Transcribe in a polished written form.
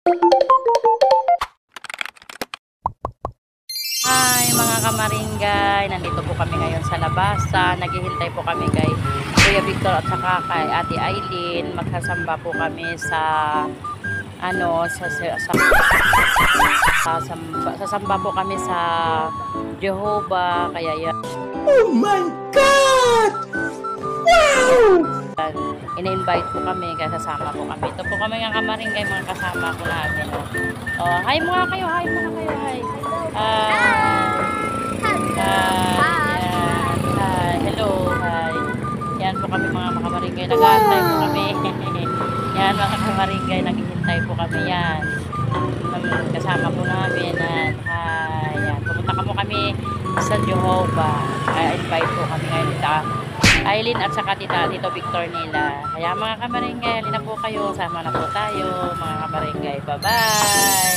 Hi mga kamaringgay, nandito po kami ngayon sa labasan. Naghihintay po kami kay Kuya Victor at saka kay Ate Aileen. Magsasamba po kami sa sasamba po kami sa Jehovah. Kaya yan, Oh my God! Wow! in-invite po kami kaya sasama po kami. Ito po kami ng kamaringgay, mga kasama po namin. Oh, hi muna kayo, hi muna kayo, hi. Hello, hi. Yan po kami mga kamaringgay, nag-aantay po kami. Yan mga kamaringgay, naghihintay po kami yan. Kasama po namin. Hi, yan. Pumunta ka po kami sa Jehovah. Invite po kami ngayon sa Aileen at saka Tito Victor nila. Kaya mga kamaringgay, halina po kayo. Sama na po tayo mga kamaringgay. Bye-bye!